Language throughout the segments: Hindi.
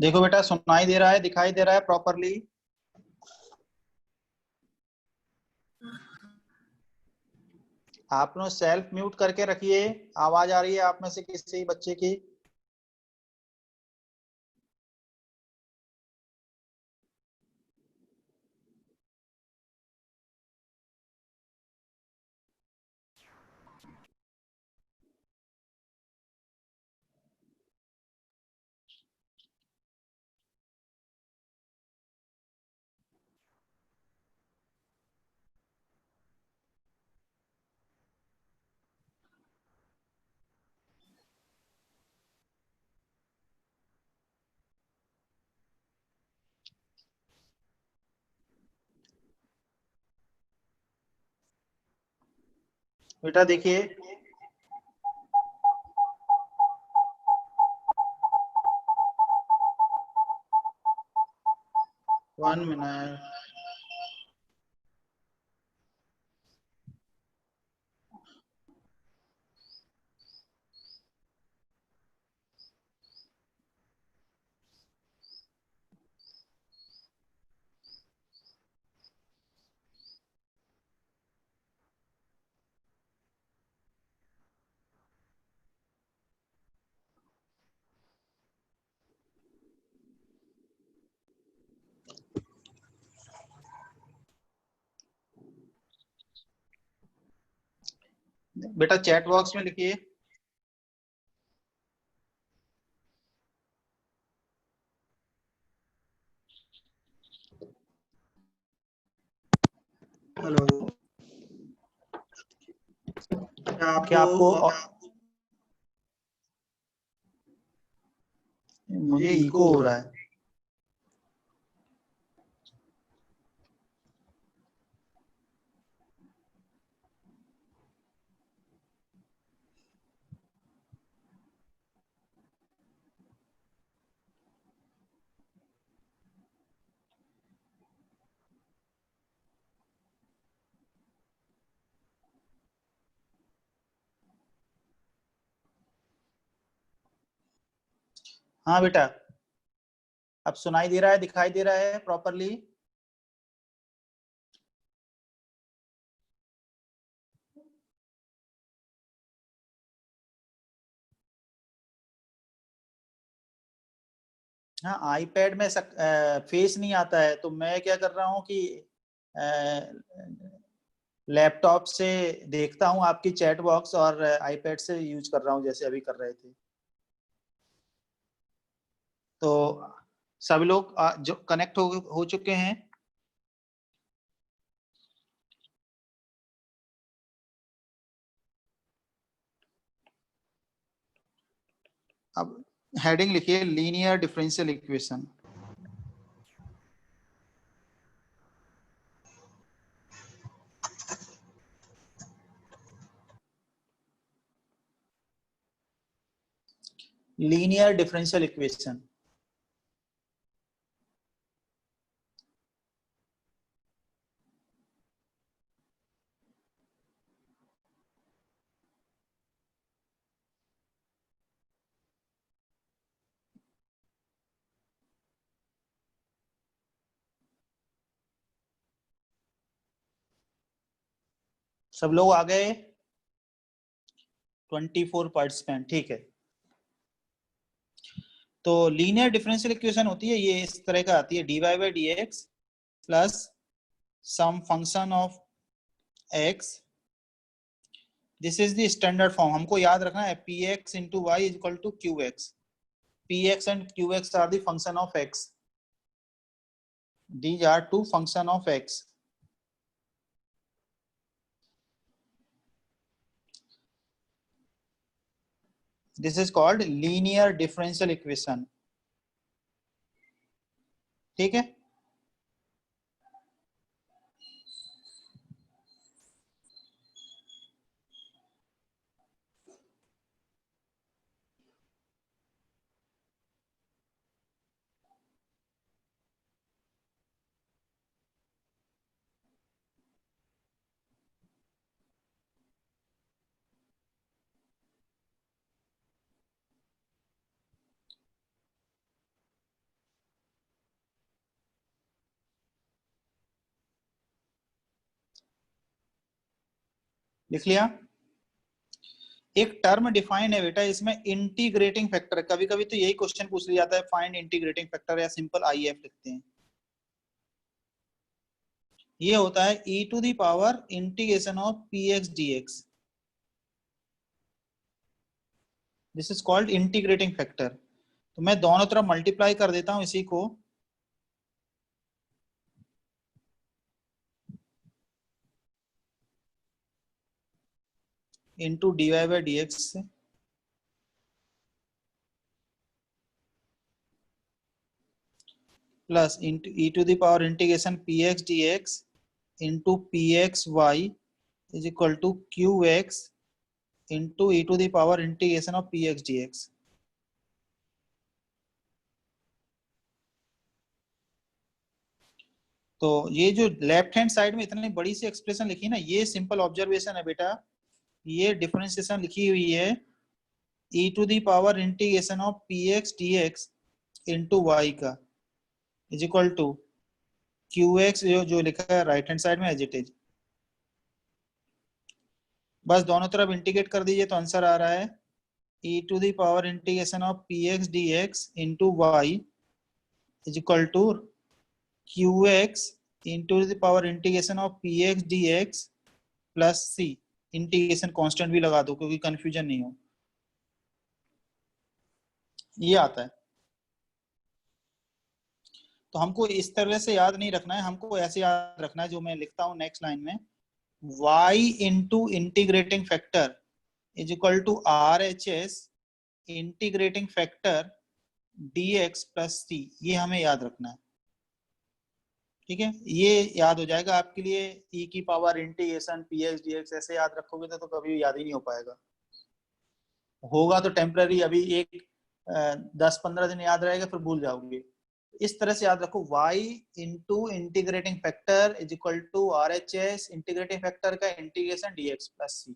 देखो बेटा, सुनाई दे रहा है, दिखाई दे रहा है प्रॉपरली? आप लोग सेल्फ म्यूट करके रखिए। आवाज आ रही है आप में से किसी बच्चे की? बेटा देखिए, 1 मिनट। बेटा चैट बॉक्स में लिखिए। हेलो, क्या आपको मुझे इको हो रहा है। हाँ बेटा, अब सुनाई दे रहा है, दिखाई दे रहा है प्रॉपरली? हाँ, आईपैड में फेस नहीं आता है, तो मैं क्या कर रहा हूँ कि लैपटॉप से देखता हूँ आपकी चैट बॉक्स, और आईपैड से यूज कर रहा हूँ जैसे अभी कर रहे थे। तो सभी लोग जो कनेक्ट हो चुके हैं? अब हेडिंग लिखिए, linear differential equation. Linear differential equation. सब लोग आ गए? 24 पार्टिसिपेंट, ठीक है। तो लीनियर डिफरेंशियल इक्वेशन होती है, ये इस तरह का आती है, dy by d x plus some function of x। This is the standard form, हमको याद रखना है, p x into y is equal to Q x. P x and q x are the function of x, these are two function of x। this is called linear differential equation। ठीक है। लिख लिया। एक टर्म डिफाइन है बेटा, इसमें इंटीग्रेटिंग फैक्टर, कभी कभी तो यही क्वेश्चन पूछ लिया जाता है, फाइंड इंटीग्रेटिंग फैक्टर, या सिंपल आईएफ लिखते हैं। ये होता है e to the power integration of P x d x, this is called integrating factor. तो मैं दोनों तरफ मल्टीप्लाई कर देता हूं इसी को, into d y by d x से, plus into e to the power integration P x d x into P x y is equal to Q x into e to the power integration of P x d x. तो ये जो लेफ्ट हैंड साइड में इतनी बड़ी सी एक्सप्रेशन लिखी ना, ये सिंपल ऑब्जर्वेशन है बेटा, ये डिफरेंशिएशन लिखी हुई है e to the power integration of P x d x into y का is equal to Q x, जो लिखा है राइट हैंड साइड में एज इट इज। बस दोनों तरफ इंटीग्रेट कर दीजिए तो आंसर आ रहा है e to the power integration of P x d x into y is equal to Q x into the power integration of P x d x plus c, integration constant भी लगा दो क्योंकि कंफ्यूजन नहीं हो। ये आता है। तो हमको इस तरह से याद नहीं रखना है, हमको ऐसे याद रखना है जो मैं लिखता हूं नेक्स्ट लाइन में, y into integrating factor is equal to R H S integrating factor dx plus C, ये हमें याद रखना है। ठीक है, ये याद हो जाएगा आपके लिए, e की power integration P x d x ऐसे याद रखोगे तो कभी याद ही नहीं हो पाएगा। होगा तो टेम्पररी, अभी एक 10-15 दिन याद रहेगा फिर भूल जाओगे। इस तरह से याद रखो, y into integrating factor is equal to R H S integrating factor का इंटीग्रेशन dx प्लस सी।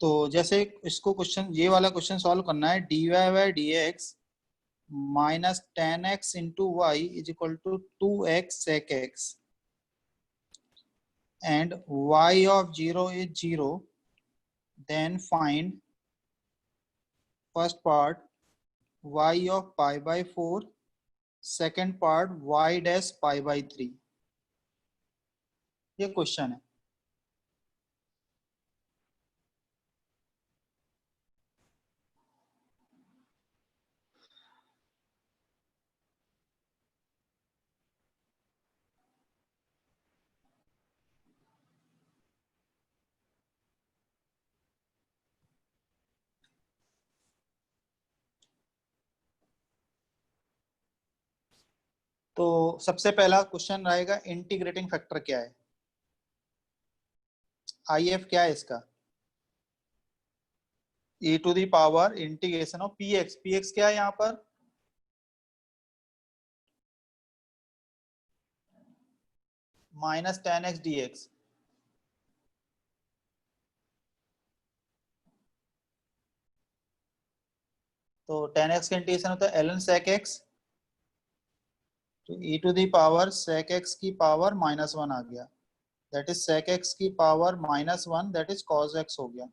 तो जैसे इसको क्वेश्चन, ये वाला क्वेश्चन सॉल्व करना है, dy by d x minus ten x into y is equal to 2x sec x and y of 0 is 0, then find first part y of pi by 4, second part y dash pi by 3। ये क्वेश्चन है। तो सबसे पहला क्वेश्चन रहेगा इंटीग्रेटिंग फैक्टर क्या है, IF क्या है इसका, e to the power integration of px, px क्या है यहाँ पर, minus ten x d x. तो टेन एक्स का इंटीग्रेशन होता है ln sec x, तो e to the power sec x की पावर माइनस वन आ गया, दैट इज sec x की power minus one, that is cos x हो गया।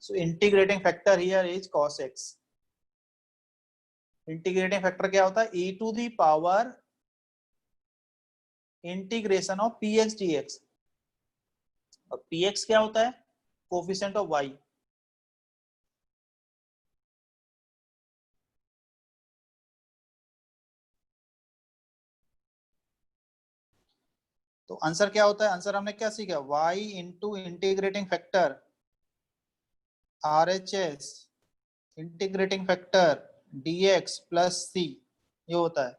So integrating factor here is cos x। Integrating factor क्या होता है, e to the power integration of px dx, और px क्या होता है, कोफिशिएंट ऑफ y। तो आंसर क्या होता है, आंसर हमने क्या सीखा, y into integrating factor RHS integrating factor dx plus c, ये होता है।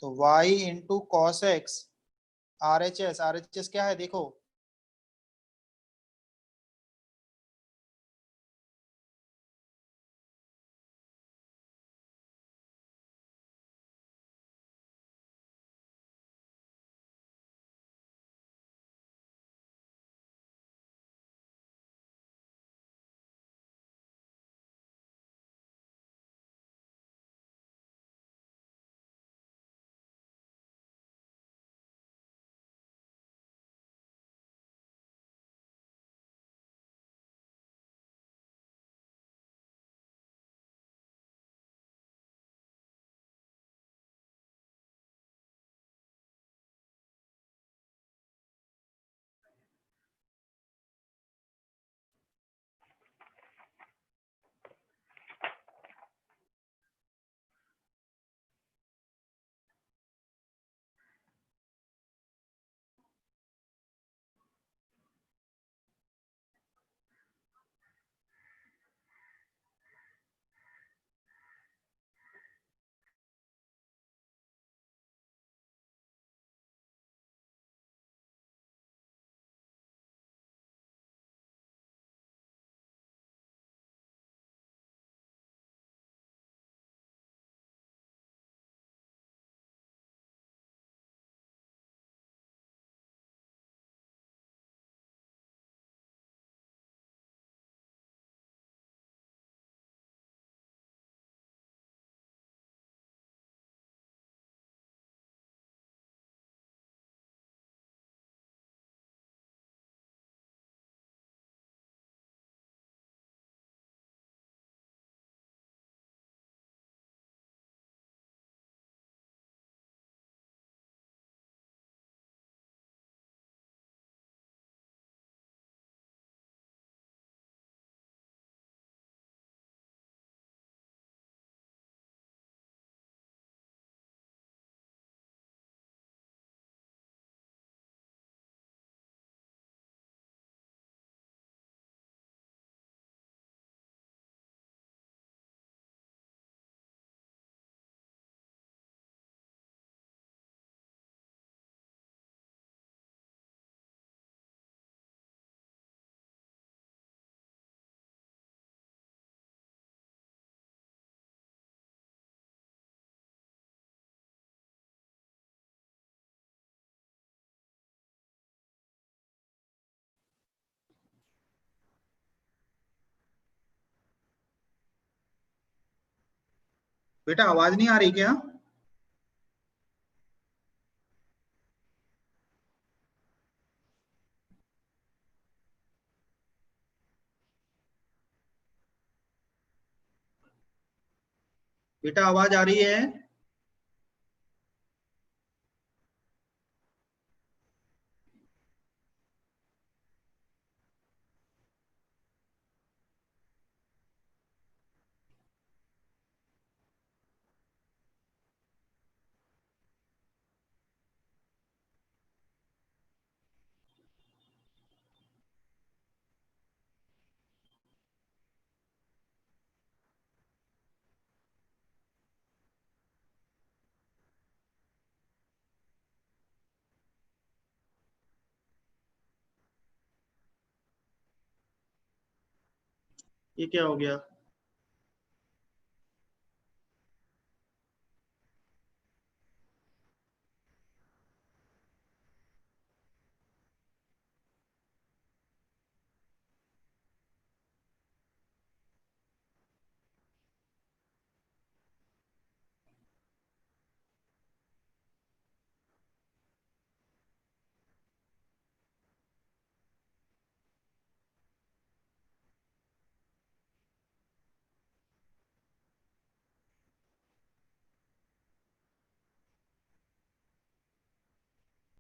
तो y into cos x RHS, RHS क्या है देखो, बेटा आवाज नहीं आ रही क्या? बेटा आवाज आ रही है? ये क्या हो गया?